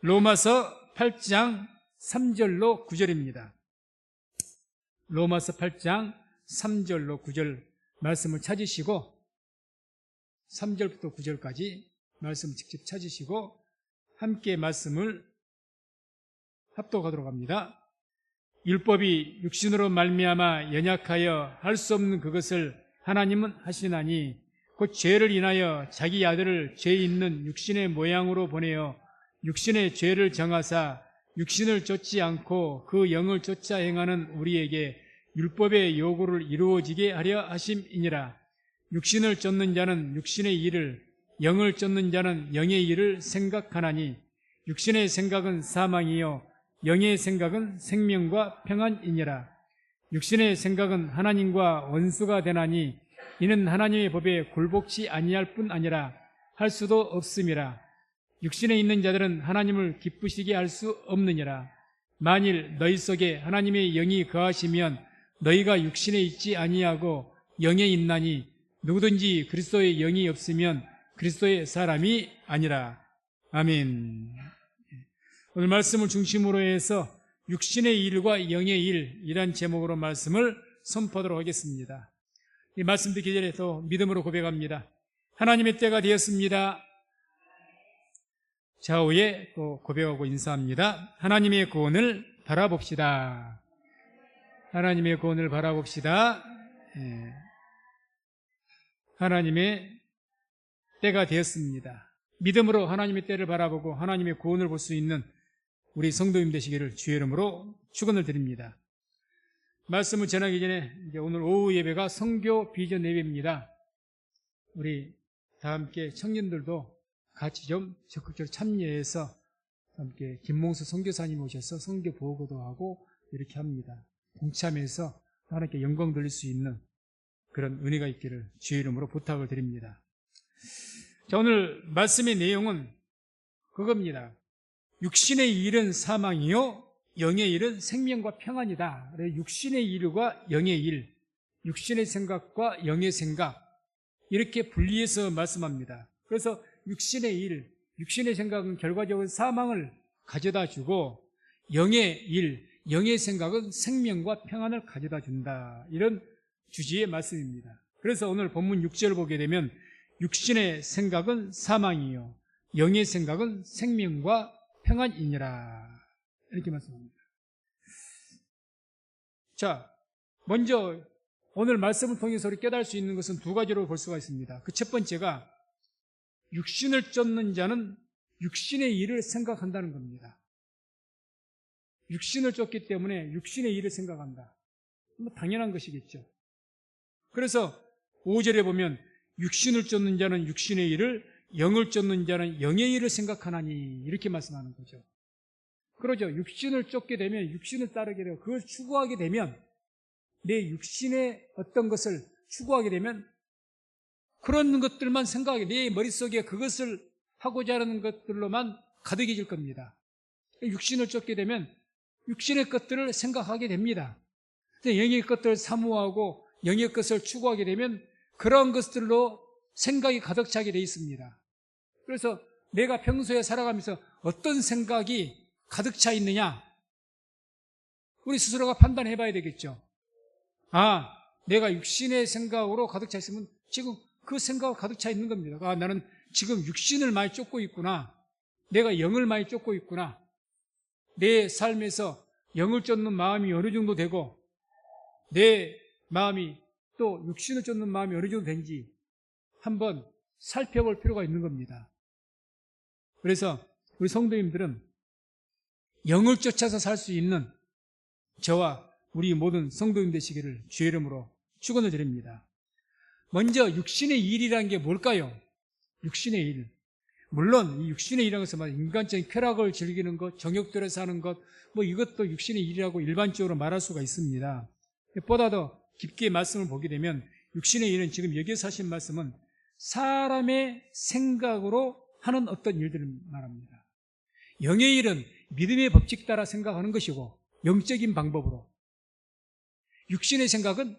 로마서 8장 3절로 9절입니다. 로마서 8장 3절로 9절 말씀을 찾으시고 3절부터 9절까지 말씀을 직접 찾으시고 함께 말씀을 합독하도록 합니다. 율법이 육신으로 말미암아 연약하여 할 수 없는 그것을 하나님은 하시나니 곧 죄를 인하여 자기 아들을 죄 있는 육신의 모양으로 보내어 육신의 죄를 정하사 육신을 쫓지 않고 그 영을 쫓아 행하는 우리에게 율법의 요구를 이루어지게 하려 하심이니라. 육신을 쫓는 자는 육신의 일을, 영을 쫓는 자는 영의 일을 생각하나니 육신의 생각은 사망이요 영의 생각은 생명과 평안이니라. 육신의 생각은 하나님과 원수가 되나니 이는 하나님의 법에 굴복치 아니할 뿐 아니라 할 수도 없음이라. 육신에 있는 자들은 하나님을 기쁘시게 할 수 없느니라. 만일 너희 속에 하나님의 영이 거하시면 너희가 육신에 있지 아니하고 영에 있나니 누구든지 그리스도의 영이 없으면 그리스도의 사람이 아니라. 아멘. 오늘 말씀을 중심으로 해서 육신의 일과 영의 일이란 제목으로 말씀을 선포하도록 하겠습니다. 이 말씀 듣기 전에 또 믿음으로 고백합니다. 하나님의 때가 되었습니다. 좌우에 또 고백하고 인사합니다. 하나님의 구원을 바라봅시다. 하나님의 구원을 바라봅시다. 하나님의 때가 되었습니다. 믿음으로 하나님의 때를 바라보고 하나님의 구원을 볼 수 있는 우리 성도님 되시기를 주의 이름으로 축원을 드립니다. 말씀을 전하기 전에 이제 오늘 오후 예배가 선교 비전 예배입니다. 우리 다 함께 청년들도 같이 좀 적극적으로 참여해서 함께 김몽수 선교사님 오셔서 선교 보고도 하고 이렇게 합니다. 동참해서 하나님께 영광 돌릴 수 있는 그런 은혜가 있기를 주의 이름으로 부탁을 드립니다. 자, 오늘 말씀의 내용은 그겁니다. 육신의 일은 사망이요 영의 일은 생명과 평안이다. 육신의 일과 영의 일, 육신의 생각과 영의 생각 이렇게 분리해서 말씀합니다. 그래서 육신의 일, 육신의 생각은 결과적으로 사망을 가져다 주고 영의 일, 영의 생각은 생명과 평안을 가져다 준다. 이런 주제의 말씀입니다. 그래서 오늘 본문 6절을 보게 되면 육신의 생각은 사망이요 영의 생각은 생명과 평안이니라. 이렇게 말씀합니다. 자, 먼저 오늘 말씀을 통해서 우리 깨달을 수 있는 것은 두 가지로 볼 수가 있습니다. 그 첫 번째가 육신을 쫓는 자는 육신의 일을 생각한다는 겁니다. 육신을 쫓기 때문에 육신의 일을 생각한다. 뭐 당연한 것이겠죠. 그래서 5절에 보면 육신을 쫓는 자는 육신의 일을, 영을 쫓는 자는 영의 일을 생각하나니 이렇게 말씀하는 거죠. 그러죠. 육신을 쫓게 되면 육신을 따르게 되고 그걸 추구하게 되면 내 육신의 어떤 것을 추구하게 되면 그런 것들만 생각하게 내 머릿속에 그것을 하고자 하는 것들로만 가득해질 겁니다. 육신을 쫓게 되면 육신의 것들을 생각하게 됩니다. 영의 것들을 사모하고 영의 것을 추구하게 되면 그런 것들로 생각이 가득 차게 되어 있습니다. 그래서 내가 평소에 살아가면서 어떤 생각이 가득 차 있느냐? 우리 스스로가 판단해 봐야 되겠죠. 아, 내가 육신의 생각으로 가득 차 있으면 지금 그 생각이 가득 차 있는 겁니다. 아, 나는 지금 육신을 많이 쫓고 있구나. 내가 영을 많이 쫓고 있구나. 내 삶에서 영을 쫓는 마음이 어느 정도 되고 내 마음이 또 육신을 쫓는 마음이 어느 정도 된지 한번 살펴볼 필요가 있는 겁니다. 그래서 우리 성도님들은 영을 쫓아서 살 수 있는 저와 우리 모든 성도님 되시기를 주의 이름으로 축원을 드립니다. 먼저 육신의 일이라는 게 뭘까요? 육신의 일. 물론 이 육신의 일이라는 것은 인간적인 쾌락을 즐기는 것, 정욕들에 사는 것, 뭐 이것도 육신의 일이라고 일반적으로 말할 수가 있습니다. 보다 더 깊게 말씀을 보게 되면 육신의 일은 지금 여기서 하신 말씀은 사람의 생각으로 하는 어떤 일들을 말합니다. 영의 일은 믿음의 법칙 따라 생각하는 것이고 영적인 방법으로, 육신의 생각은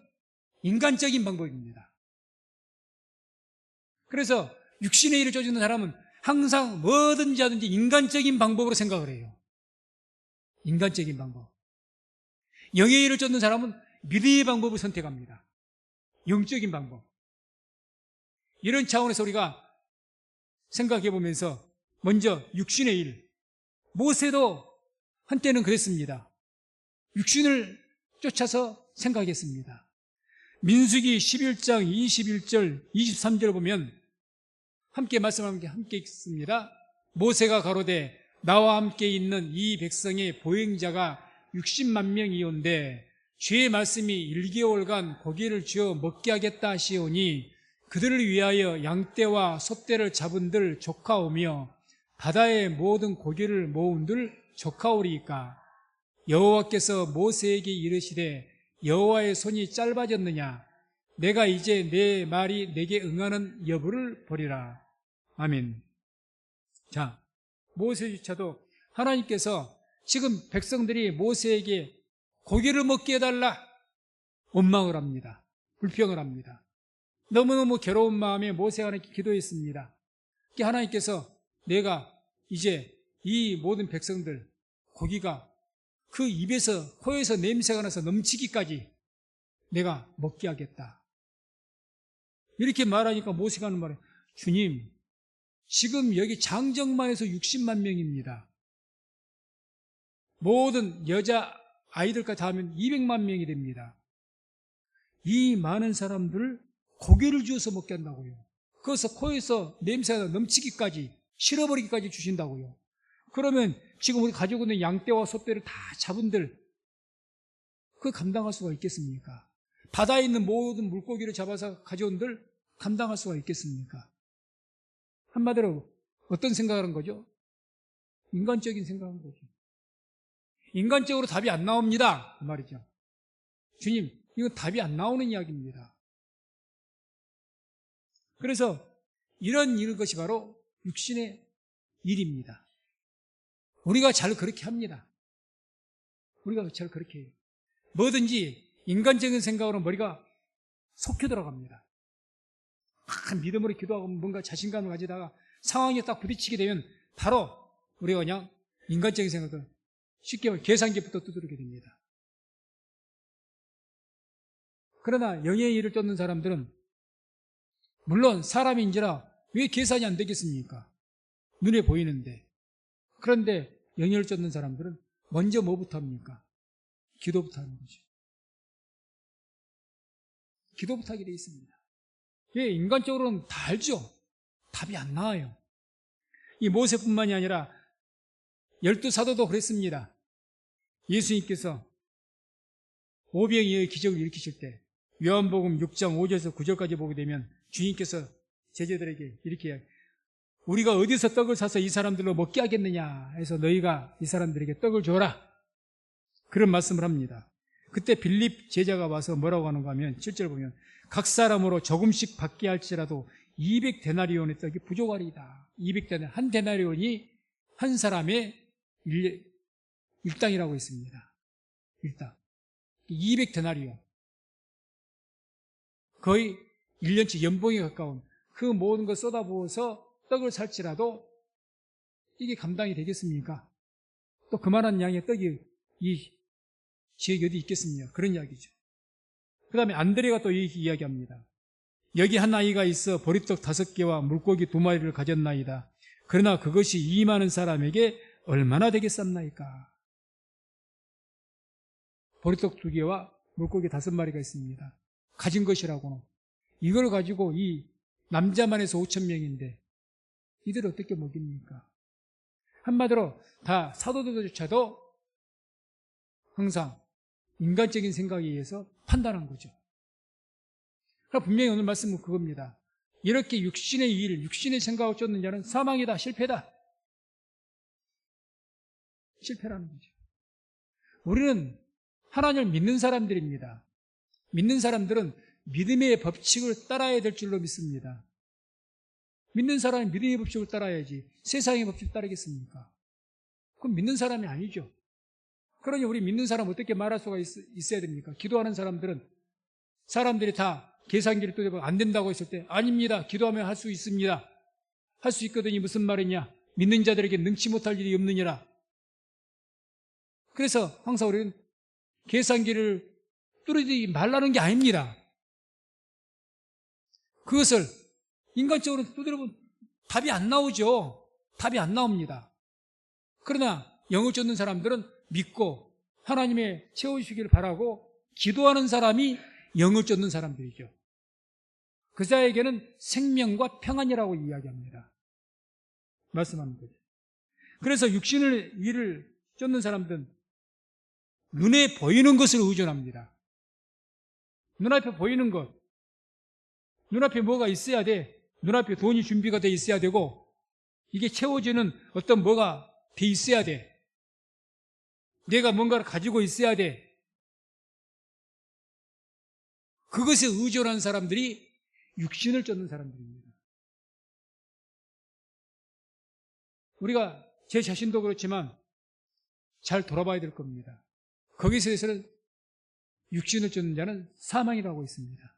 인간적인 방법입니다. 그래서 육신의 일을 쫓는 사람은 항상 뭐든지 하든지 인간적인 방법으로 생각을 해요. 인간적인 방법. 영의 일을 쫓는 사람은 믿음의 방법을 선택합니다. 영적인 방법. 이런 차원에서 우리가 생각해 보면서 먼저 육신의 일. 모세도 한때는 그랬습니다. 육신을 쫓아서 생각했습니다. 민수기 11장 21절 23절을 보면 함께 말씀하는 함께 읽습니다. 모세가 가로되 나와 함께 있는 이 백성의 보행자가 60만 명이온데 주의 말씀이 1개월간 고기를 주어 먹게 하겠다 하시오니 그들을 위하여 양떼와 소떼를 잡은들 조카오며 바다의 모든 고기를 모은들 조카오리이까. 여호와께서 모세에게 이르시되 여호와의 손이 짧아졌느냐? 내가 이제 내 말이 내게 응하는 여부를 보리라. 아멘. 자, 모세조차도 하나님께서 지금 백성들이 모세에게 고기를 먹게 해달라 원망을 합니다. 불평을 합니다. 너무너무 괴로운 마음에 모세가 하나님께 기도했습니다. 하나님께서 내가 이제 이 모든 백성들 고기가 그 입에서 코에서 냄새가 나서 넘치기까지 내가 먹게 하겠다. 이렇게 말하니까 모세가 하는 말이에요. 주님, 지금 여기 장정만 해서 60만 명입니다. 모든 여자 아이들까지 다 하면 200만 명이 됩니다. 이 많은 사람들을 고기를 주어서 먹게 한다고요. 그래서 코에서 냄새가 넘치기까지 실어버리기까지 주신다고요. 그러면 지금 우리 가지고 있는 양떼와 소떼를 다 잡은들 그 감당할 수가 있겠습니까? 바다에 있는 모든 물고기를 잡아서 가져온들 감당할 수가 있겠습니까? 한마디로 어떤 생각을 한 거죠? 인간적인 생각을 한 거죠. 인간적으로 답이 안 나옵니다. 그 말이죠. 주님, 이건 답이 안 나오는 이야기입니다. 그래서 이런 것이 바로 육신의 일입니다. 우리가 잘 그렇게 합니다. 우리가 잘 그렇게 해요. 뭐든지 인간적인 생각으로 머리가 속혀 들어갑니다. 믿음으로 기도하고 뭔가 자신감을 가지다가 상황에 딱 부딪히게 되면 바로 우리가 그냥 인간적인 생각을 쉽게 말해 계산기부터 두드리게 됩니다. 그러나 영의 일을 쫓는 사람들은 물론 사람인지라 왜 계산이 안 되겠습니까? 눈에 보이는데. 그런데 영의 일을 쫓는 사람들은 먼저 뭐부터 합니까? 기도부터 하는 거죠. 기도부터 하게 되어 있습니다. 왜? 인간적으로는 다 알죠. 답이 안 나와요. 이 모세뿐만이 아니라 12사도도 그랬습니다. 예수님께서 오병이어의 기적을 일으키실 때 요한복음 6장 5절에서 9절까지 보게 되면 주님께서 제자들에게 이렇게 이야기해요. 우리가 어디서 떡을 사서 이 사람들로 먹게 하겠느냐 해서 너희가 이 사람들에게 떡을 줘라. 그런 말씀을 합니다. 그때 빌립 제자가 와서 뭐라고 하는가 하면 7절 보면 각 사람으로 조금씩 받게 할지라도 200데나리온의 떡이 부족하리이다. 200데나리온, 한 데나리온이 한 사람의 일당이라고 했습니다. 일당. 200데나리온. 거의 1년치 연봉에 가까운 그 모든 걸 쏟아부어서 떡을 살지라도 이게 감당이 되겠습니까? 또 그만한 양의 떡이 이 지역에 어디 있겠습니까? 그런 이야기죠. 그 다음에 안드레가 또 이렇게 이야기합니다. 여기 한 아이가 있어 보리떡 5개와 물고기 2마리를 가졌나이다. 그러나 그것이 이 많은 사람에게 얼마나 되겠습니까? 보리떡 2개와 물고기 5마리가 있습니다. 가진 것이라고는. 이걸 가지고 이 남자만 해서 5,000명인데 이들 어떻게 먹입니까? 한마디로 다 사도들조차도 항상 인간적인 생각에 의해서 판단한 거죠. 그러니까 분명히 오늘 말씀은 그겁니다. 이렇게 육신의 일, 육신의 생각을 쫓는 자는 사망이다, 실패다. 실패라는 거죠. 우리는 하나님을 믿는 사람들입니다. 믿는 사람들은 믿음의 법칙을 따라야 될 줄로 믿습니다. 믿는 사람이 믿음의 법칙을 따라야지 세상의 법칙을 따르겠습니까? 그럼 믿는 사람이 아니죠. 그러니 우리 믿는 사람 어떻게 말할 수가 있어야 됩니까? 기도하는 사람들은 사람들이 다 계산기를 뜯어보고 안 된다고 했을 때 아닙니다. 기도하면 할 수 있습니다. 할 수 있거든요. 무슨 말이냐? 믿는 자들에게 능치 못할 일이 없느니라. 그래서 항상 우리는 계산기를 뚫어지지 말라는 게 아닙니다. 그것을 인간적으로 두드려보면 답이 안 나오죠. 답이 안 나옵니다. 그러나 영을 쫓는 사람들은 믿고 하나님의 채워주시기를 바라고 기도하는 사람이 영을 쫓는 사람들이죠. 그 자에게는 생명과 평안이라고 이야기합니다. 말씀하는 거죠. 그래서 육신의 일을 쫓는 사람들은 눈에 보이는 것을 의존합니다. 눈앞에 보이는 것, 눈앞에 뭐가 있어야 돼. 눈앞에 돈이 준비가 돼 있어야 되고 이게 채워지는 어떤 뭐가 돼 있어야 돼. 내가 뭔가를 가지고 있어야 돼. 그것에 의존한 사람들이 육신을 쫓는 사람들입니다. 우리가 제 자신도 그렇지만 잘 돌아봐야 될 겁니다. 거기서 해서는 육신을 쫓는 자는 사망이라고 있습니다.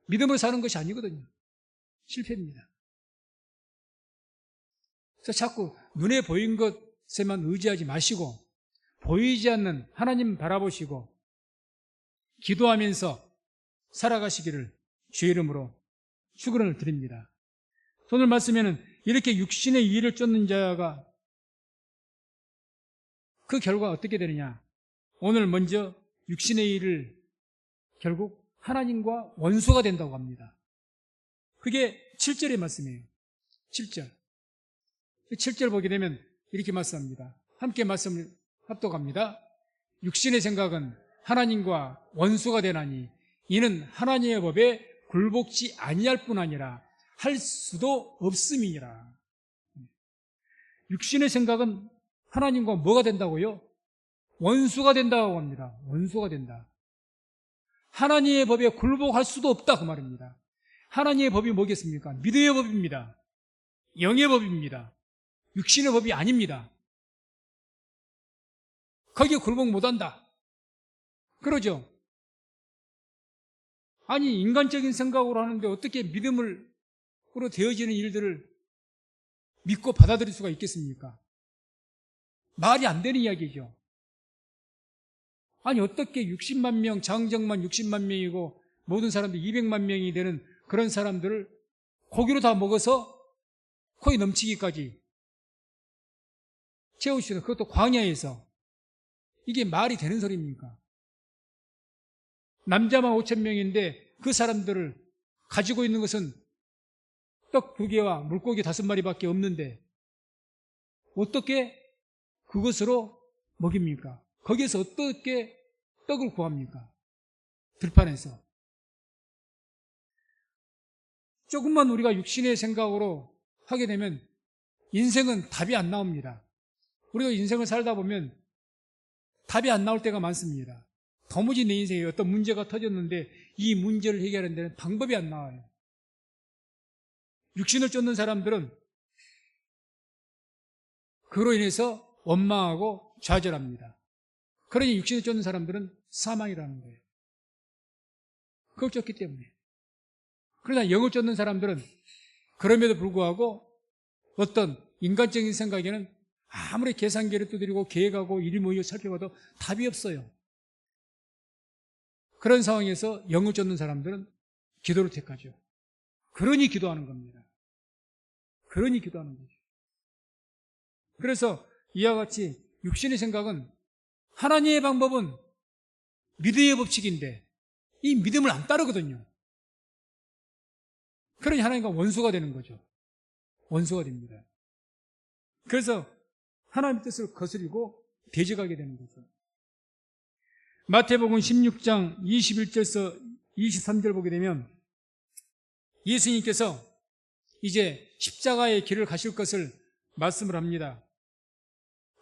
믿음으로 사는 것이 아니거든요. 실패입니다. 그래서 자꾸 눈에 보인 것에만 의지하지 마시고 보이지 않는 하나님 바라보시고 기도하면서 살아가시기를 주의 이름으로 축원을 드립니다. 오늘 말씀에는 이렇게 육신의 일을 쫓는 자가 그 결과가 어떻게 되느냐. 오늘 먼저 육신의 일을 결국 하나님과 원수가 된다고 합니다. 그게 7절의 말씀이에요. 7절. 7절 보게 되면 이렇게 말씀합니다. 함께 말씀을 합독합니다. 육신의 생각은 하나님과 원수가 되나니 이는 하나님의 법에 굴복지 아니할 뿐 아니라 할 수도 없음이니라. 육신의 생각은 하나님과 뭐가 된다고요? 원수가 된다고 합니다. 원수가 된다. 하나님의 법에 굴복할 수도 없다 그 말입니다. 하나님의 법이 뭐겠습니까? 믿음의 법입니다. 영의 법입니다. 육신의 법이 아닙니다. 거기에 굴복 못한다. 그러죠? 아니 인간적인 생각으로 하는데 어떻게 믿음으로 되어지는 일들을 믿고 받아들일 수가 있겠습니까? 말이 안 되는 이야기죠. 아니 어떻게 60만 명, 장정만 60만 명이고 모든 사람들 200만 명이 되는 그런 사람들을 고기로 다 먹어서 코에 넘치기까지 채우시는, 그것도 광야에서. 이게 말이 되는 소리입니까? 남자만 5천 명인데 그 사람들을 가지고 있는 것은 떡 2개와 물고기 5마리밖에 없는데 어떻게 그것으로 먹입니까? 거기에서 어떻게 떡을 구합니까? 들판에서. 조금만 우리가 육신의 생각으로 하게 되면 인생은 답이 안 나옵니다. 우리가 인생을 살다 보면 답이 안 나올 때가 많습니다. 도무지 내 인생에 어떤 문제가 터졌는데 이 문제를 해결하는 데는 방법이 안 나와요. 육신을 쫓는 사람들은 그로 인해서 원망하고 좌절합니다. 그러니 육신을 쫓는 사람들은 사망이라는 거예요. 그걸 쫓기 때문에. 그러나 영을 쫓는 사람들은 그럼에도 불구하고 어떤 인간적인 생각에는 아무리 계산기를 두드리고 계획하고 일일모의 살펴봐도 답이 없어요. 그런 상황에서 영을 쫓는 사람들은 기도를 택하죠. 그러니 기도하는 겁니다. 그러니 기도하는 거죠. 그래서 이와 같이 육신의 생각은 하나님의 방법은 믿음의 법칙인데 이 믿음을 안 따르거든요. 그러니 하나님과 원수가 되는 거죠. 원수가 됩니다. 그래서 하나님의 뜻을 거스리고 대적하게 되는 거죠. 마태복음 16장 21절에서 23절 보게 되면 예수님께서 이제 십자가의 길을 가실 것을 말씀을 합니다.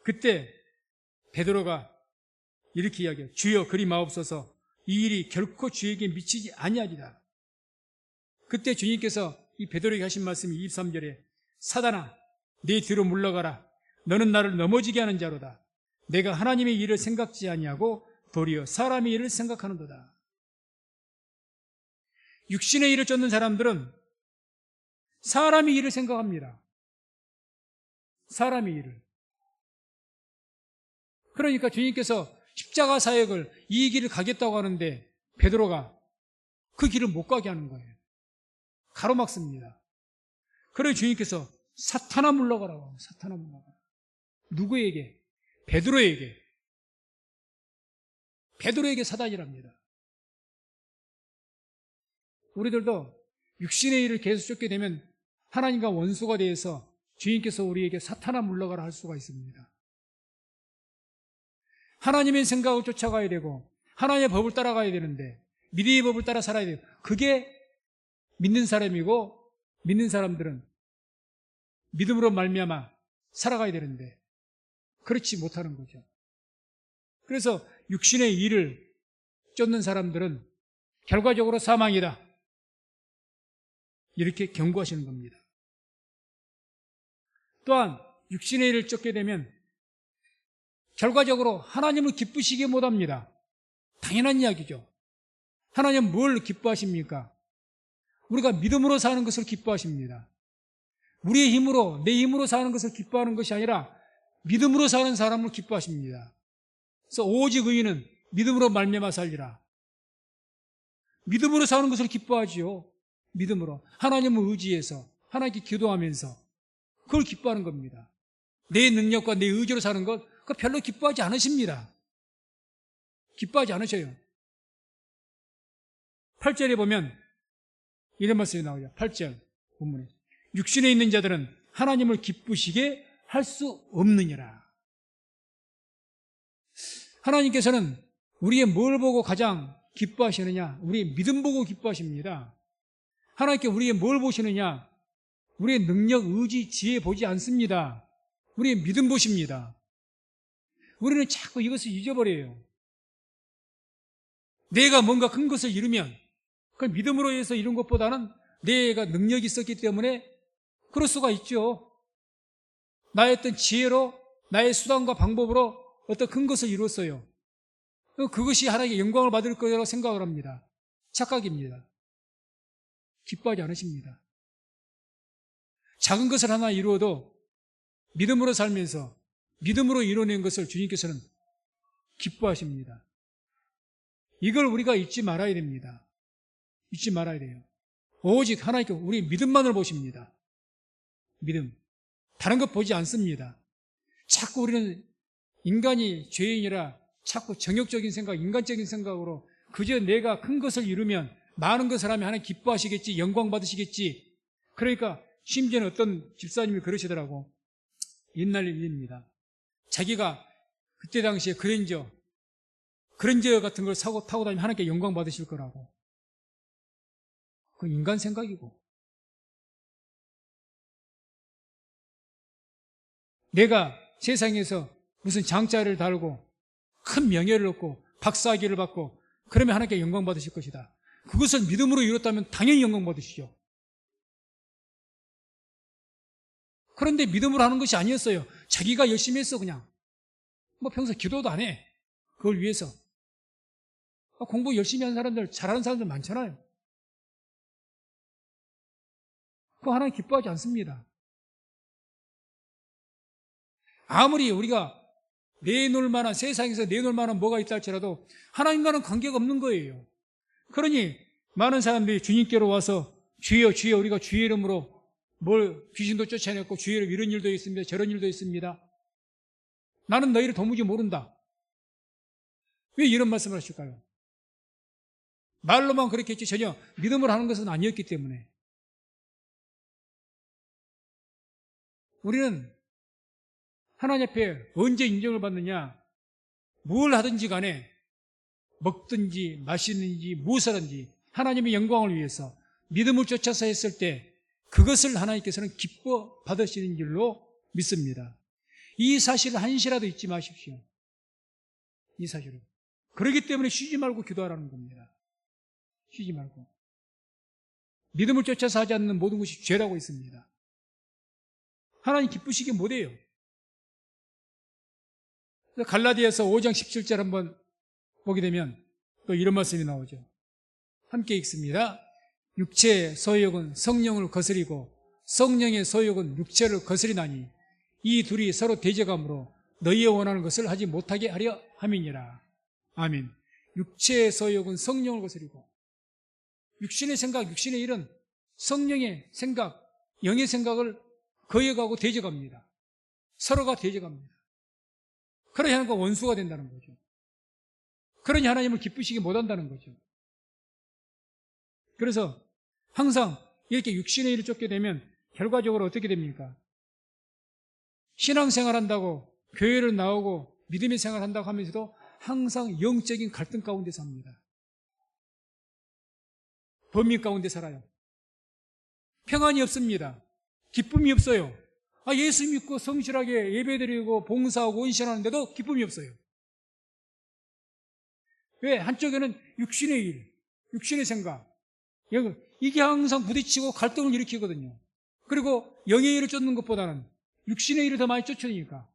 그때 베드로가 이렇게 이야기해요. 주여 그리 마옵소서, 이 일이 결코 주에게 미치지 아니하리라. 그때 주님께서 이 베드로에게 하신 말씀이 23절에 사단아 내 뒤로 물러가라. 너는 나를 넘어지게 하는 자로다. 내가 하나님의 일을 생각지 아니하고 도리어 사람의 일을 생각하는도다. 육신의 일을 쫓는 사람들은 사람의 일을 생각합니다. 사람의 일을. 그러니까 주님께서 십자가 사역을 이 길을 가겠다고 하는데 베드로가 그 길을 못 가게 하는 거예요. 가로막습니다. 그래서 주님께서 사탄아 물러가라고. 사탄아 물러가라. 누구에게? 베드로에게. 베드로에게 사단이랍니다. 우리들도 육신의 일을 계속 쫓게 되면 하나님과 원수가 되어서 주님께서 우리에게 사탄아 물러가라 할 수가 있습니다. 하나님의 생각을 쫓아가야 되고 하나님의 법을 따라가야 되는데 믿음의 법을 따라 살아야 돼요. 그게 믿는 사람이고 믿는 사람들은 믿음으로 말미암아 살아가야 되는데 그렇지 못하는 거죠. 그래서 육신의 일을 쫓는 사람들은 결과적으로 사망이다. 이렇게 경고하시는 겁니다. 또한 육신의 일을 쫓게 되면 결과적으로 하나님을 기쁘시게 못합니다. 당연한 이야기죠. 하나님은 뭘 기뻐하십니까? 우리가 믿음으로 사는 것을 기뻐하십니다. 우리의 힘으로, 내 힘으로 사는 것을 기뻐하는 것이 아니라 믿음으로 사는 사람을 기뻐하십니다. 그래서 오직 의인은 믿음으로 말미암아 살리라. 믿음으로 사는 것을 기뻐하지요. 믿음으로. 하나님을 의지해서, 하나님께 기도하면서 그걸 기뻐하는 겁니다. 내 능력과 내 의지로 사는 것, 그거 별로 기뻐하지 않으십니다. 기뻐하지 않으셔요. 8절에 보면 이런 말씀이 나오죠. 8절 본문에. 육신에 있는 자들은 하나님을 기쁘시게 할 수 없느니라. 하나님께서는 우리의 뭘 보고 가장 기뻐하시느냐? 우리의 믿음 보고 기뻐하십니다. 하나님께 우리의 뭘 보시느냐? 우리의 능력, 의지, 지혜 보지 않습니다. 우리의 믿음 보십니다. 우리는 자꾸 이것을 잊어버려요. 내가 뭔가 큰 것을 이루면 그걸 믿음으로 해서 이룬 것보다는 내가 능력이 있었기 때문에 그럴 수가 있죠. 나의 어떤 지혜로, 나의 수단과 방법으로 어떤 큰 것을 이뤘어요. 그것이 하나님께 영광을 받을 거라고 생각을 합니다. 착각입니다. 기뻐하지 않으십니다. 작은 것을 하나 이루어도 믿음으로 살면서 믿음으로 이뤄낸 것을 주님께서는 기뻐하십니다. 이걸 우리가 잊지 말아야 됩니다. 잊지 말아야 돼요. 오직 하나님께 우리 믿음만을 보십니다. 믿음. 다른 것 보지 않습니다. 자꾸 우리는 인간이 죄인이라 자꾸 정욕적인 생각, 인간적인 생각으로 그저 내가 큰 것을 이루면 많은 것을 하면 하나님 기뻐하시겠지, 영광 받으시겠지. 그러니까 심지어는 어떤 집사님이 그러시더라고. 옛날 일입니다. 자기가 그때 당시에 그랜저 같은 걸 타고 다니면 하나님께 영광 받으실 거라고. 그건 인간 생각이고. 내가 세상에서 무슨 장자를 달고 큰 명예를 얻고 박사학위를 받고 그러면 하나님께 영광 받으실 것이다. 그것을 믿음으로 이뤘다면 당연히 영광 받으시죠. 그런데 믿음으로 하는 것이 아니었어요. 자기가 열심히 했어 그냥. 뭐 평소 기도도 안 해. 그걸 위해서. 공부 열심히 하는 사람들, 잘하는 사람들 많잖아요. 그거 하나님 기뻐하지 않습니다. 아무리 우리가 내놓을 만한, 세상에서 내놓을 만한 뭐가 있다 할지라도 하나님과는 관계가 없는 거예요. 그러니 많은 사람들이 주님께로 와서 주여 주여 우리가 주의 이름으로 귀신도 쫓아냈고 주의 이름 이런 일도 있습니다. 저런 일도 있습니다. 나는 너희를 도무지 모른다. 왜 이런 말씀을 하실까요? 말로만 그렇게 했지 전혀 믿음으로 하는 것은 아니었기 때문에. 우리는 하나님 앞에 언제 인정을 받느냐? 뭘 하든지 간에 먹든지 마시든지 무엇을 하든지 하나님의 영광을 위해서 믿음을 쫓아서 했을 때 그것을 하나님께서는 기뻐 받으시는 줄로 믿습니다. 이 사실을 한시라도 잊지 마십시오. 이 사실을. 그렇기 때문에 쉬지 말고 기도하라는 겁니다. 쉬지 말고. 믿음을 쫓아서 하지 않는 모든 것이 죄라고 있습니다. 하나님 기쁘시게 못해요. 갈라디아서 5장 17절 한번 보게 되면 또 이런 말씀이 나오죠. 함께 읽습니다. 육체의 소욕은 성령을 거스리고 성령의 소욕은 육체를 거스리나니 이 둘이 서로 대적함으로 너희의 원하는 것을 하지 못하게 하려 함이니라. 아멘. 육체의 소욕은 성령을 거스리고 육신의 생각, 육신의 일은 성령의 생각, 영의 생각을 거역하고 대적합니다. 서로가 대적합니다. 그러니 하나님과 원수가 된다는 거죠. 그러니 하나님을 기쁘시게 못한다는 거죠. 그래서 항상 이렇게 육신의 일을 쫓게 되면 결과적으로 어떻게 됩니까? 신앙생활한다고 교회를 나오고 믿음의 생활한다고 하면서도 항상 영적인 갈등 가운데 삽니다. 범위 가운데 살아요. 평안이 없습니다. 기쁨이 없어요. 예수 믿고 성실하게 예배드리고 봉사하고 헌신하는데도 기쁨이 없어요. 왜? 한쪽에는 육신의 일, 육신의 생각, 이게 항상 부딪히고 갈등을 일으키거든요. 그리고 영의 일을 쫓는 것보다는 육신의 일을 더 많이 쫓으니까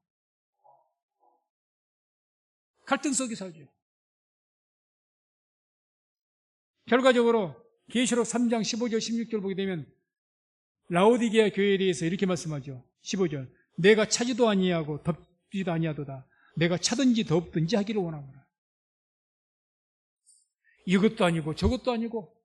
갈등 속에 살죠. 결과적으로 계시록 3장 15절 16절 보게 되면 라오디게아 교회에 대해서 이렇게 말씀하죠. 15절 내가 차지도 아니하고 덥지도 아니하도다. 내가 차든지 덥든지 하기를 원하노라. 이것도 아니고 저것도 아니고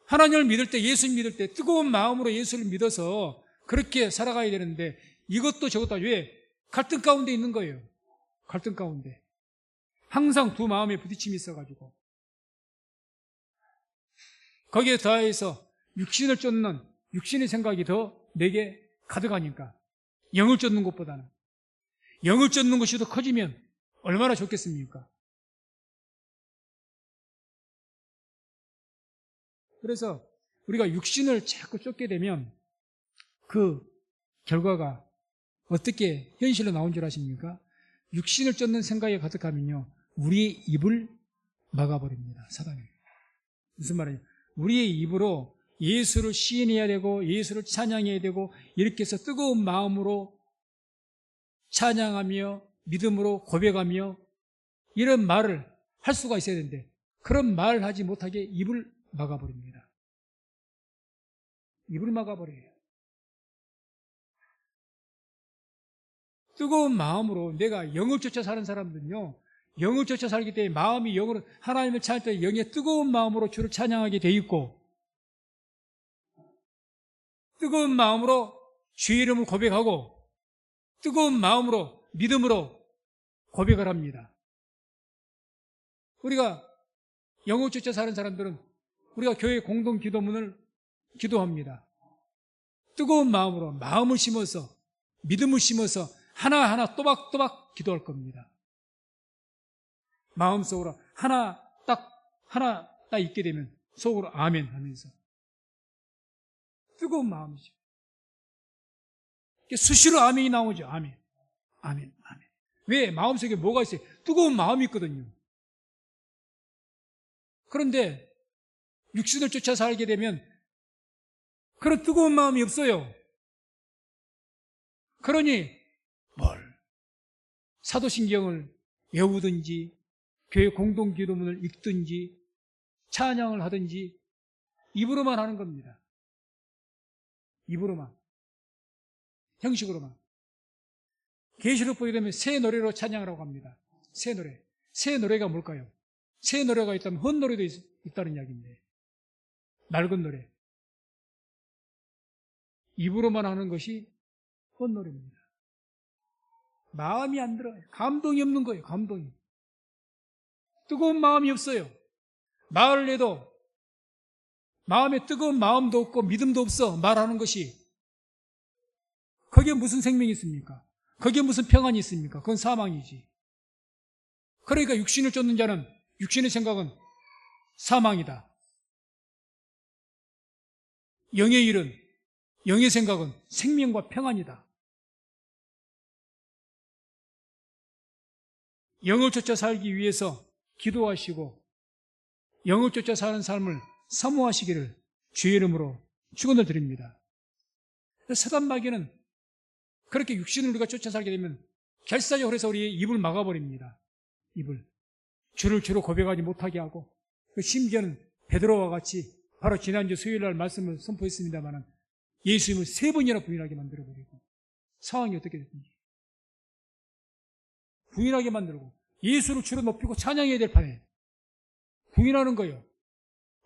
하나님을 믿을 때, 예수 믿을 때 뜨거운 마음으로 예수를 믿어서 그렇게 살아가야 되는데 이것도 저것도 아니고 왜? 갈등 가운데 있는 거예요. 갈등 가운데 항상 두 마음에 부딪힘이 있어가지고 거기에 더해서 육신을 쫓는 육신의 생각이 더 내게 가득하니까 영을 쫓는 것보다는 영을 쫓는 것이 더 커지면 얼마나 좋겠습니까? 그래서 우리가 육신을 자꾸 쫓게 되면 그 결과가 어떻게 현실로 나온 줄 아십니까? 육신을 쫓는 생각이 가득하면요 우리의 입을 막아버립니다. 사단이. 무슨 말이에요? 우리의 입으로 예수를 시인해야 되고 예수를 찬양해야 되고 이렇게 해서 뜨거운 마음으로 찬양하며 믿음으로 고백하며 이런 말을 할 수가 있어야 되는데 그런 말을 하지 못하게 입을 막아버립니다. 입을 막아버려요. 뜨거운 마음으로 내가 영을 쫓아 사는 사람들은요 영을 쫓아 살기 때문에 마음이 영으로 하나님을 찬양할 때 영의 뜨거운 마음으로 주를 찬양하게 돼 있고 뜨거운 마음으로 주의 이름을 고백하고 뜨거운 마음으로 믿음으로 고백을 합니다. 우리가 영을 쫓아 사는 사람들은 우리가 교회 공동 기도문을 기도합니다. 뜨거운 마음으로 마음을 심어서 믿음을 심어서 하나하나 또박또박 기도할 겁니다. 마음속으로 하나 딱 있게 되면 속으로 아멘 하면서 뜨거운 마음이죠. 수시로 아멘이 나오죠. 아멘, 아멘, 아멘. 왜? 마음속에 뭐가 있어요? 뜨거운 마음이 있거든요. 그런데 육신을 쫓아 살게 되면 그런 뜨거운 마음이 없어요. 그러니 사도신경을 외우든지 교회 공동기도문을 읽든지 찬양을 하든지 입으로만 하는 겁니다. 입으로만. 형식으로만. 계시록 보게 되면 새 노래로 찬양하라고 합니다. 새 노래. 새 노래가 뭘까요? 새 노래가 있다면 헛노래도 있다는 이야기인데 낡은 노래. 입으로만 하는 것이 헛노래입니다. 마음이 안 들어요. 감동이 없는 거예요. 감동이. 뜨거운 마음이 없어요. 말을 해도 마음에 뜨거운 마음도 없고 믿음도 없어. 말하는 것이. 거기에 무슨 생명이 있습니까? 거기에 무슨 평안이 있습니까? 그건 사망이지. 그러니까 육신을 쫓는 자는 육신의 생각은 사망이다. 영의 일은 영의 생각은 생명과 평안이다. 영을 쫓아 살기 위해서 기도하시고 영을 쫓아 사는 삶을 사모하시기를 주의 이름으로 축원을 드립니다. 사단 마귀는 그렇게 육신을 우리가 쫓아 살게 되면 결사적으로 해서 우리의 입을 막아버립니다. 입을. 주를 주로 고백하지 못하게 하고 심지어는 베드로와 같이 바로 지난주 수요일 날 말씀을 선포했습니다만 예수님을 3번이나 부인하게 만들어버리고 상황이 어떻게 됐든지 부인하게 만들고 예수를 주로 높이고 찬양해야 될 판에 부인하는 거예요.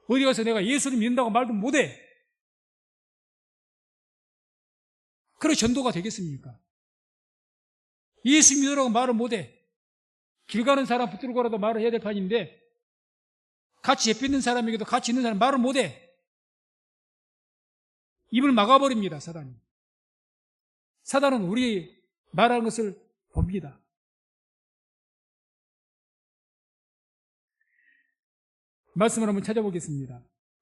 어디 가서 내가 예수를 믿는다고 말도 못해. 그래 전도가 되겠습니까? 예수 믿으라고 말을 못해. 길 가는 사람 붙들고라도 말을 해야 될 판인데 같이 옆에 있는 사람에게도 같이 있는 사람 말을 못해. 입을 막아버립니다. 사단이. 사단은 우리 말하는 것을 봅니다. 말씀을 한번 찾아보겠습니다.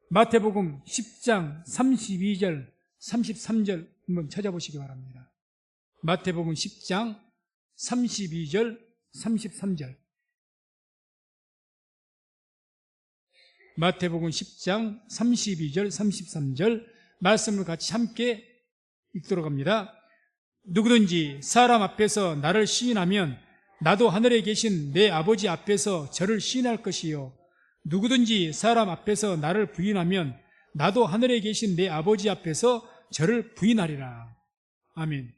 마태복음 10장 32절 33절 한번 찾아보시기 바랍니다. 마태복음 10장 32절 33절 마태복음 10장 32절 33절 말씀을 같이 함께 읽도록 합니다. 누구든지 사람 앞에서 나를 시인하면 나도 하늘에 계신 내 아버지 앞에서 저를 시인할 것이요 누구든지 사람 앞에서 나를 부인하면 나도 하늘에 계신 내 아버지 앞에서 저를 부인하리라. 아멘.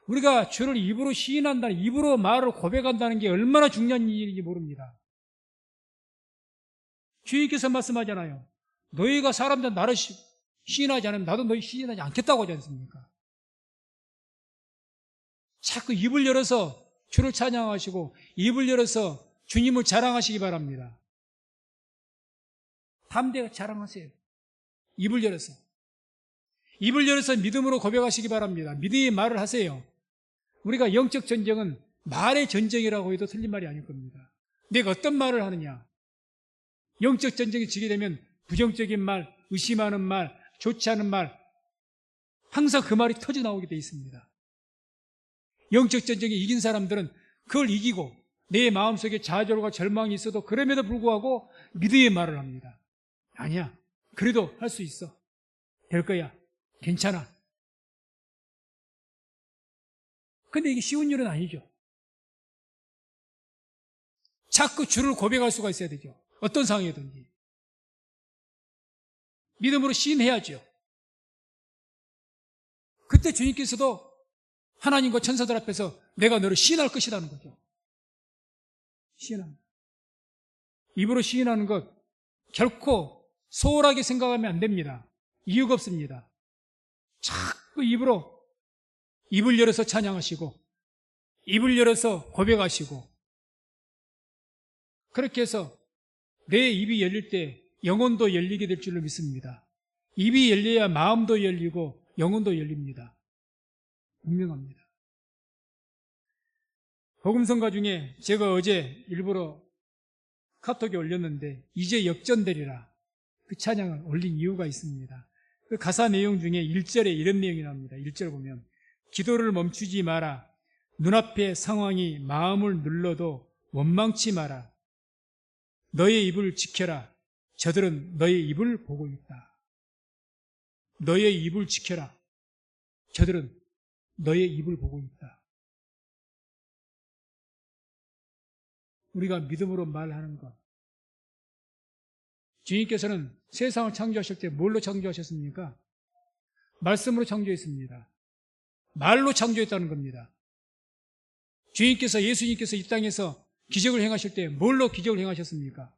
우리가 주를 입으로 시인한다는, 입으로 말을 고백한다는 게 얼마나 중요한 일인지 모릅니다. 주님께서 말씀하잖아요. 너희가 사람들 나를 시인하지 않으면 나도 너희 시인하지 않겠다고 하지 않습니까? 자꾸 입을 열어서 주를 찬양하시고 입을 열어서 주님을 자랑하시기 바랍니다. 담대히 자랑하세요. 입을 열어서. 입을 열어서 믿음으로 고백하시기 바랍니다. 믿음의 말을 하세요. 우리가 영적 전쟁은 말의 전쟁이라고 해도 틀린 말이 아닐 겁니다. 내가 어떤 말을 하느냐. 영적 전쟁이 지게 되면 부정적인 말, 의심하는 말, 좋지 않은 말 항상 그 말이 터져 나오게 돼 있습니다. 영적 전쟁에 이긴 사람들은 그걸 이기고 내 마음속에 좌절과 절망이 있어도 그럼에도 불구하고 믿음의 말을 합니다. 아니야. 그래도 할 수 있어. 될 거야. 괜찮아. 근데 이게 쉬운 일은 아니죠. 자꾸 주를 고백할 수가 있어야 되죠. 어떤 상황이든지. 믿음으로 시인해야죠. 그때 주님께서도 하나님과 천사들 앞에서 내가 너를 시인할 것이라는 거죠. 시인하는 것. 입으로 시인하는 것 결코 소홀하게 생각하면 안 됩니다. 이유가 없습니다. 자꾸 입으로 입을 열어서 찬양하시고 입을 열어서 고백하시고 그렇게 해서 내 입이 열릴 때 영혼도 열리게 될 줄로 믿습니다. 입이 열려야 마음도 열리고 영혼도 열립니다. 분명합니다. 복음성가 중에 제가 어제 일부러 카톡에 올렸는데 이제 역전되리라 그 찬양을 올린 이유가 있습니다. 그 가사 내용 중에 1절에 이런 내용이 나옵니다. 1절 보면 기도를 멈추지 마라. 눈앞의 상황이 마음을 눌러도 원망치 마라. 너의 입을 지켜라. 저들은 너의 입을 보고 있다. 너의 입을 지켜라. 저들은 너의 입을 보고 있다. 우리가 믿음으로 말하는 것. 주님께서는 세상을 창조하실 때 뭘로 창조하셨습니까? 말씀으로 창조했습니다. 말로 창조했다는 겁니다. 주님께서, 예수님께서 이 땅에서 기적을 행하실 때 뭘로 기적을 행하셨습니까?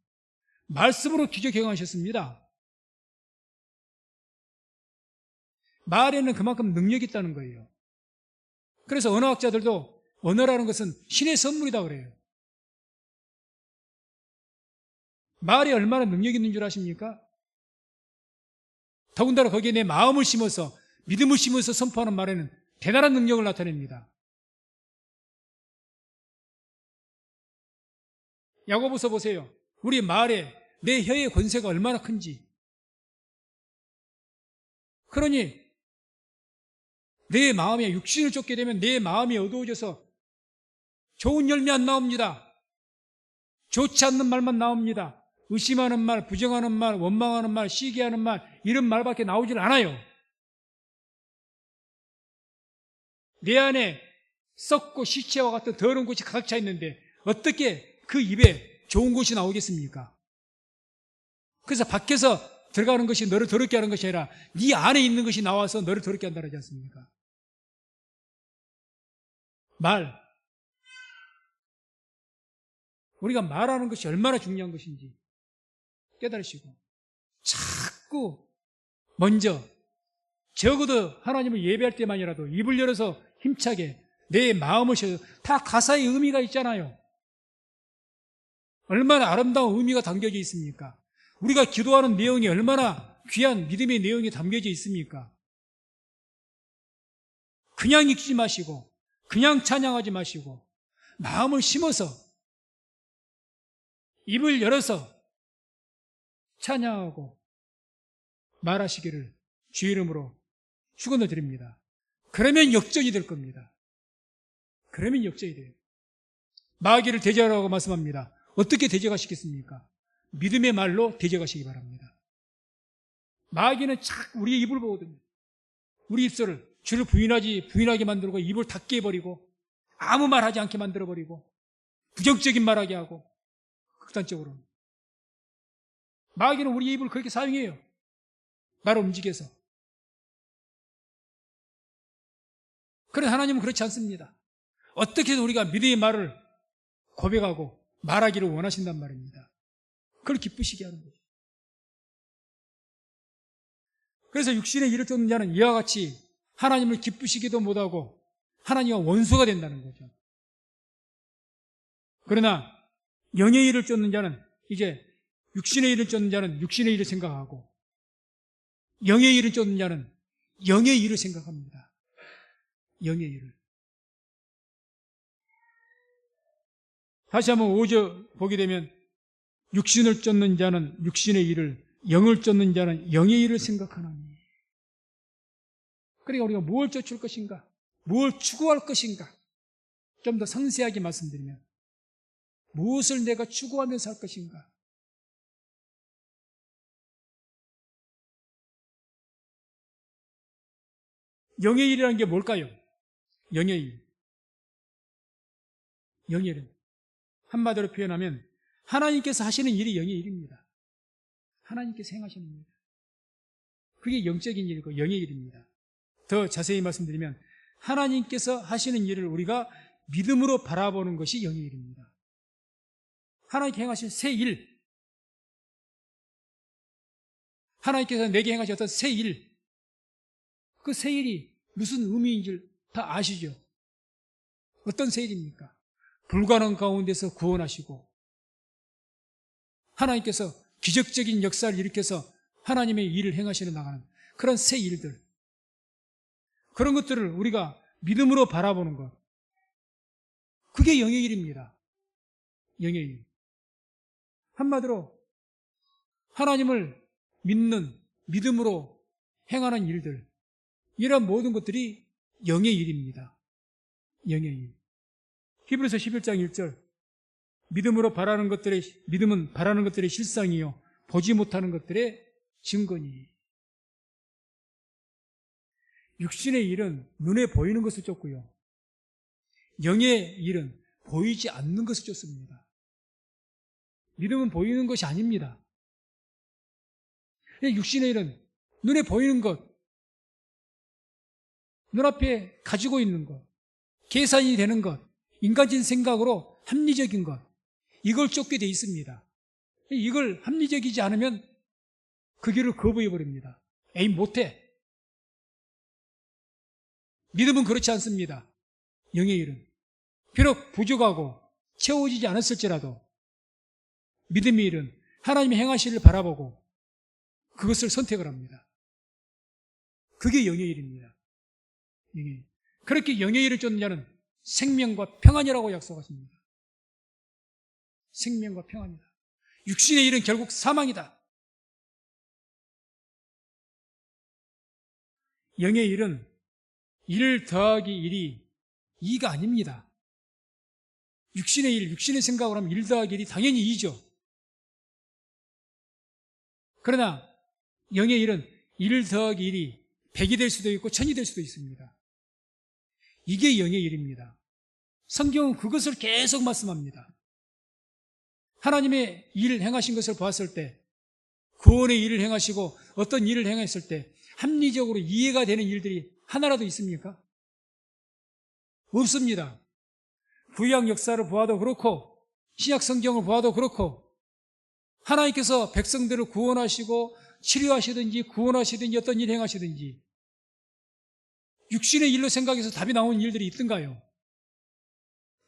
말씀으로 기적 행하셨습니다. 말에는 그만큼 능력이 있다는 거예요. 그래서 언어학자들도 언어라는 것은 신의 선물이다 그래요. 말이 얼마나 능력이 있는 줄 아십니까? 더군다나 거기에 내 마음을 심어서 믿음을 심어서 선포하는 말에는 대단한 능력을 나타냅니다. 야고보서 보세요. 우리 말에 내 혀의 권세가 얼마나 큰지. 그러니 내 마음에 육신을 쫓게 되면 내 마음이 어두워져서 좋은 열매 안 나옵니다. 좋지 않는 말만 나옵니다. 의심하는 말, 부정하는 말, 원망하는 말, 시기하는 말 이런 말밖에 나오질 않아요. 내 안에 썩고 시체와 같은 더러운 것이 가득 차 있는데 어떻게 그 입에 좋은 것이 나오겠습니까? 그래서 밖에서 들어가는 것이 너를 더럽게 하는 것이 아니라 네 안에 있는 것이 나와서 너를 더럽게 한다 그러지 않습니까? 말. 우리가 말하는 것이 얼마나 중요한 것인지 깨달으시고 자꾸 먼저 적어도 하나님을 예배할 때만이라도 입을 열어서 힘차게 내 마음을 다 가사의 의미가 있잖아요. 얼마나 아름다운 의미가 담겨져 있습니까? 우리가 기도하는 내용이 얼마나 귀한 믿음의 내용이 담겨져 있습니까? 그냥 읽지 마시고 그냥 찬양하지 마시고 마음을 심어서 입을 열어서 찬양하고 말하시기를 주 이름으로 축원을 드립니다. 그러면 역전이 될 겁니다. 그러면 역전이 돼요. 마귀를 대적하라고 말씀합니다. 어떻게 대적하시겠습니까? 믿음의 말로 대적하시기 바랍니다. 마귀는 자꾸 우리의 입을 보거든요. 우리 입술을 주를 부인하게 만들고 입을 닫게 해버리고 아무 말 하지 않게 만들어버리고 부정적인 말하게 하고 극단적으로 마귀는 우리 입을 그렇게 사용해요. 나를 움직여서. 그런데 하나님은 그렇지 않습니다. 어떻게든 우리가 믿음의 말을 고백하고 말하기를 원하신단 말입니다. 그걸 기쁘시게 하는 거죠. 그래서 육신의 일을 쫓는 자는 이와 같이 하나님을 기쁘시기도 못하고 하나님과 원수가 된다는 거죠. 그러나 영의 일을 쫓는 자는 이제 육신의 일을 쫓는 자는 육신의 일을 생각하고 영의 일을 쫓는 자는 영의 일을 생각합니다. 영의 일을. 다시 한번 5절 보게 되면 육신을 쫓는 자는 육신의 일을, 영을 쫓는 자는 영의 일을 생각하나니. 그러니까 우리가 뭘 쫓을 것인가? 뭘 추구할 것인가? 좀 더 상세하게 말씀드리면 무엇을 내가 추구하면서 할 것인가? 영의 일이라는 게 뭘까요? 영의 일. 영의 일은 한마디로 표현하면 하나님께서 하시는 일이 영의 일입니다. 하나님께서 행하시는 일. 그게 영적인 일이고 영의 일입니다. 더 자세히 말씀드리면 하나님께서 하시는 일을 우리가 믿음으로 바라보는 것이 영의 일입니다. 하나님께 행하신 새 일, 하나님께서 내게 행하신 어떤 새 일, 그 새 일이 무슨 의미인지 다 아시죠? 어떤 새 일입니까? 불가능 가운데서 구원하시고 하나님께서 기적적인 역사를 일으켜서 하나님의 일을 행하시는 나가는 그런 새 일들, 그런 것들을 우리가 믿음으로 바라보는 것, 그게 영의 일입니다. 영의 일. 한마디로 하나님을 믿는 믿음으로 행하는 일들, 이런 모든 것들이 영의 일입니다. 영의 일. 히브리서 11장 1절, 믿음은 바라는 것들의 실상이요 보지 못하는 것들의 증거니. 육신의 일은 눈에 보이는 것을 쫓고요, 영의 일은 보이지 않는 것을 쫓습니다. 믿음은 보이는 것이 아닙니다. 육신의 일은 눈에 보이는 것, 눈앞에 가지고 있는 것, 계산이 되는 것, 인간적인 생각으로 합리적인 것, 이걸 쫓게 돼 있습니다. 이걸 합리적이지 않으면 그 길을 거부해버립니다. 에이, 못해. 믿음은 그렇지 않습니다. 영의 일은 비록 부족하고 채워지지 않았을지라도 믿음의 일은 하나님의 행하시를 바라보고 그것을 선택을 합니다. 그게 영의 일입니다. 영의 일. 그렇게 영의 일을 쫓는 자는 생명과 평안이라고 약속하십니다. 생명과 평안이다. 육신의 일은 결국 사망이다. 영의 일은 1 더하기 1이 2가 아닙니다. 육신의 일, 육신의 생각을 하면 1 더하기 1이 당연히 2죠. 그러나 영의 일은 1 더하기 1이 100이 될 수도 있고 1000이 될 수도 있습니다. 이게 영의 일입니다. 성경은 그것을 계속 말씀합니다. 하나님의 일 행하신 것을 보았을 때 구원의 일을 행하시고 어떤 일을 행했을 때 합리적으로 이해가 되는 일들이 하나라도 있습니까? 없습니다. 구약 역사를 보아도 그렇고 신약 성경을 보아도 그렇고 하나님께서 백성들을 구원하시고 치료하시든지 구원하시든지 어떤 일 행하시든지 육신의 일로 생각해서 답이 나오는 일들이 있던가요?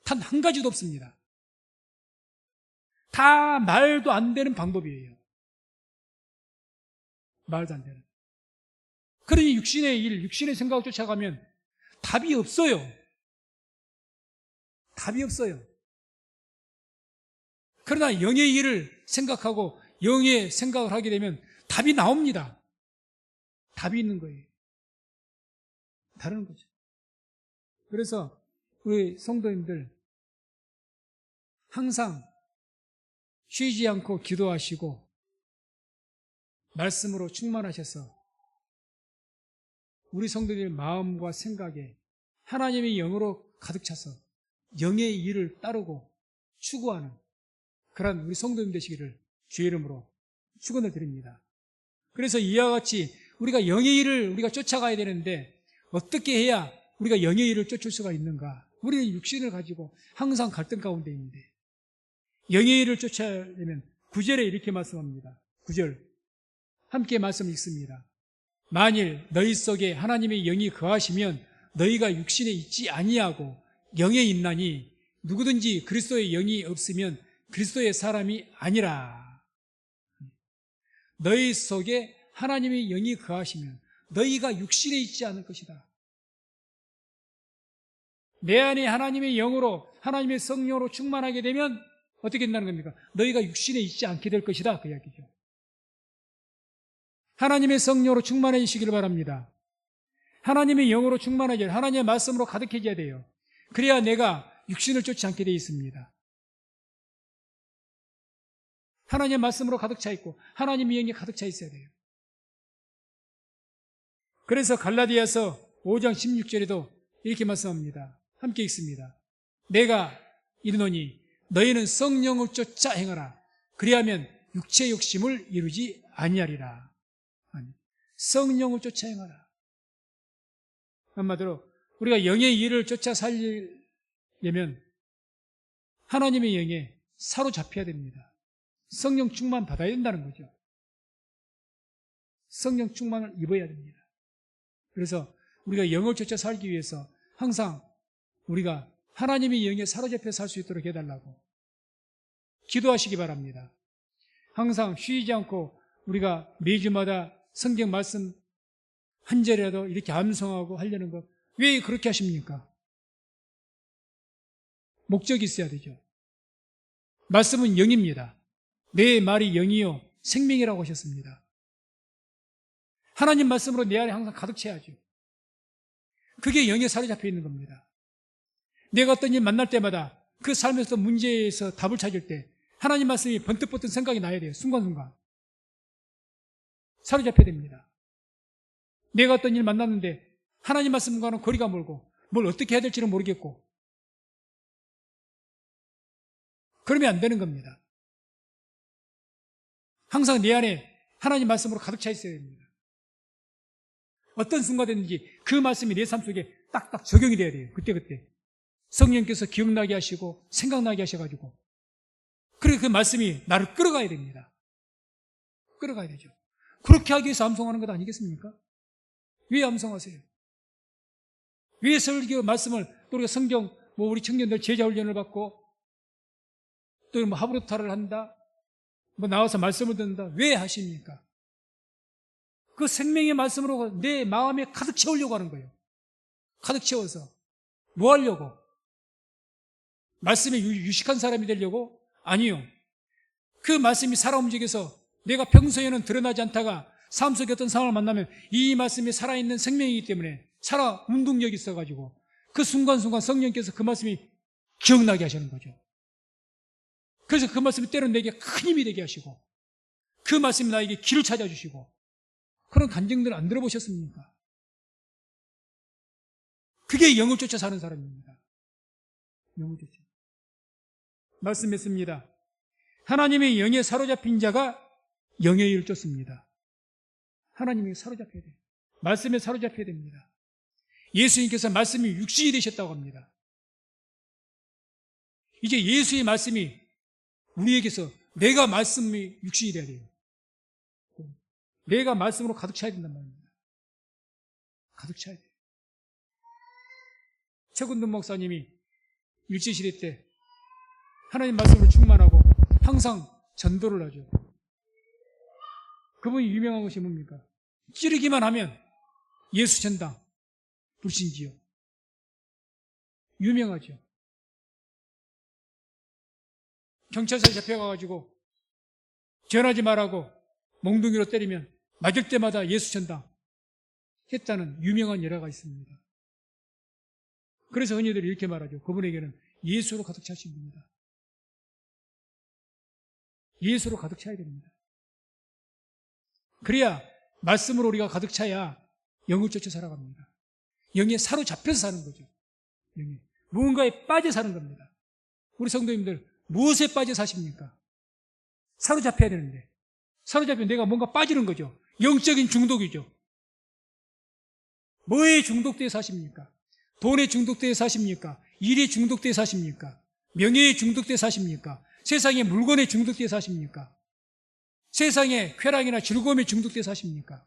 단 한 가지도 없습니다. 다 말도 안 되는 방법이에요. 말도 안 되는. 그러니 육신의 일, 육신의 생각을 쫓아가면 답이 없어요. 답이 없어요. 그러나 영의 일을 생각하고 영의 생각을 하게 되면 답이 나옵니다. 답이 있는 거예요. 다른 거죠. 그래서 우리 성도님들 항상 쉬지 않고 기도하시고 말씀으로 충만하셔서 우리 성도들의 마음과 생각에 하나님의 영으로 가득 차서 영의 일을 따르고 추구하는 그런 우리 성도님 되시기를 주의 이름으로 축원을 드립니다. 그래서 이와 같이 우리가 영의 일을 우리가 쫓아가야 되는데 어떻게 해야 우리가 영의 일을 쫓을 수가 있는가? 우리는 육신을 가지고 항상 갈등 가운데 있는데 영의 일을 쫓아내면 9절에 이렇게 말씀합니다. 9절 함께 말씀 읽습니다. 만일 너희 속에 하나님의 영이 거하시면 너희가 육신에 있지 아니하고 영에 있나니 누구든지 그리스도의 영이 없으면 그리스도의 사람이 아니라. 너희 속에 하나님의 영이 거하시면 너희가 육신에 있지 않을 것이다. 내 안에 하나님의 영으로 하나님의 성령으로 충만하게 되면 어떻게 된다는 겁니까? 너희가 육신에 있지 않게 될 것이다 그 이야기죠. 하나님의 성령으로 충만해지시기를 바랍니다. 하나님의 영으로 충만해져야 하나님의 말씀으로 가득해져야 돼요. 그래야 내가 육신을 쫓지 않게 되어 있습니다. 하나님의 말씀으로 가득 차 있고 하나님의 영이 가득 차 있어야 돼요. 그래서 갈라디아서 5장 16절에도 이렇게 말씀합니다. 함께 읽습니다. 내가 이르노니 너희는 성령을 쫓아 행하라. 그리하면 육체 욕심을 이루지 아니하리라. 성령을 쫓아 행하라. 한마디로 우리가 영의 일을 쫓아 살려면 하나님의 영에 사로잡혀야 됩니다. 성령 충만 받아야 된다는 거죠. 성령 충만을 입어야 됩니다. 그래서 우리가 영을 쫓아 살기 위해서 항상 우리가 하나님의 영에 사로잡혀 살 수 있도록 해달라고 기도하시기 바랍니다. 항상 쉬지 않고 우리가 매주마다 성경 말씀 한 절이라도 이렇게 암송하고 하려는 것, 왜 그렇게 하십니까? 목적이 있어야 되죠. 말씀은 영입니다. 내 말이 영이요 생명이라고 하셨습니다. 하나님 말씀으로 내 안에 항상 가득 채야죠. 그게 영에 사로잡혀 있는 겁니다. 내가 어떤 일 만날 때마다 그 삶에서 문제에서 답을 찾을 때 하나님 말씀이 번뜩번뜩 생각이 나야 돼요. 순간순간 사로잡혀야 됩니다. 내가 어떤 일 만났는데 하나님 말씀과는 거리가 멀고 뭘 어떻게 해야 될지는 모르겠고 그러면 안 되는 겁니다. 항상 내 안에 하나님 말씀으로 가득 차 있어야 됩니다. 어떤 순간이든지 그 말씀이 내 삶 속에 딱딱 적용이 돼야 돼요. 그때그때 성령께서 기억나게 하시고 생각나게 하셔가지고 그리고 그 말씀이 나를 끌어가야 됩니다. 끌어가야 되죠. 그렇게 하기 위해서 암송하는 것 아니겠습니까? 왜 암송하세요? 왜 설교 말씀을 또 우리가 성경 우리 청년들 제자 훈련을 받고 또 하브루타를 한다 나와서 말씀을 듣는다 왜 하십니까? 그 생명의 말씀으로 내 마음에 가득 채우려고 하는 거예요. 가득 채워서 뭐 하려고? 말씀에 유식한 사람이 되려고? 아니요. 그 말씀이 살아 움직여서 내가 평소에는 드러나지 않다가 삶 속에 어떤 상황을 만나면 이 말씀이 살아있는 생명이기 때문에 살아 운동력이 있어가지고 그 순간순간 성령께서 그 말씀이 기억나게 하시는 거죠. 그래서 그 말씀이 때로는 내게 큰 힘이 되게 하시고 그 말씀이 나에게 길을 찾아주시고 그런 간증들 안 들어보셨습니까? 그게 영을 쫓아 사는 사람입니다. 영을 쫓아. 말씀했습니다. 하나님의 영에 사로잡힌 자가 영의 일을 쫓습니다. 하나님에게 사로잡혀야 돼요. 말씀에 사로잡혀야 됩니다. 예수님께서 말씀이 육신이 되셨다고 합니다. 이제 예수의 말씀이 우리에게서 내가 말씀이 육신이 돼야 돼요. 내가 말씀으로 가득 차야 된단 말입니다. 가득 차야 돼요. 최근돈 목사님이 일제시대 때 하나님 말씀으로 충만하고 항상 전도를 하죠. 그분이 유명한 것이 뭡니까? 찌르기만 하면 예수 전당, 불신지요. 유명하죠. 경찰서에 잡혀가가지고 전하지 말라고 몽둥이로 때리면 맞을 때마다 예수 전당 했다는 유명한 일화가 있습니다. 그래서 흔히들 이렇게 말하죠. 그분에게는 예수로 가득 차신 분이다. 예수로 가득 차야 됩니다. 그래야 말씀으로 우리가 가득 차야 영을 쫓아 살아갑니다. 영에 사로잡혀서 사는 거죠. 영에. 무언가에 빠져 사는 겁니다. 우리 성도님들 무엇에 빠져 사십니까? 사로잡혀야 되는데 사로잡히면 내가 뭔가 빠지는 거죠. 영적인 중독이죠. 뭐에 중독되어 사십니까? 돈에 중독되어 사십니까? 일에 중독되어 사십니까? 명예에 중독되어 사십니까? 세상의 물건에 중독되어 사십니까? 세상의 쾌락이나 즐거움에 중독되어 사십니까?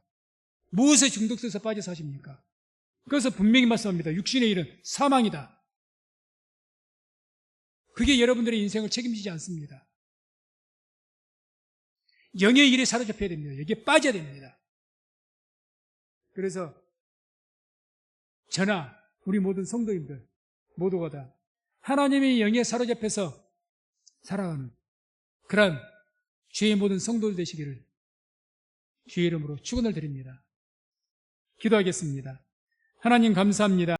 무엇에 중독돼서 빠져 사십니까? 그래서 분명히 말씀합니다. 육신의 일은 사망이다. 그게 여러분들의 인생을 책임지지 않습니다. 영의 일에 사로잡혀야 됩니다. 여기에 빠져야 됩니다. 그래서 저나 우리 모든 성도님들 모두가 다 하나님의 영에 사로잡혀서 살아가는 그런 주의 모든 성도들 되시기를 주의 이름으로 축원을 드립니다. 기도하겠습니다. 하나님 감사합니다.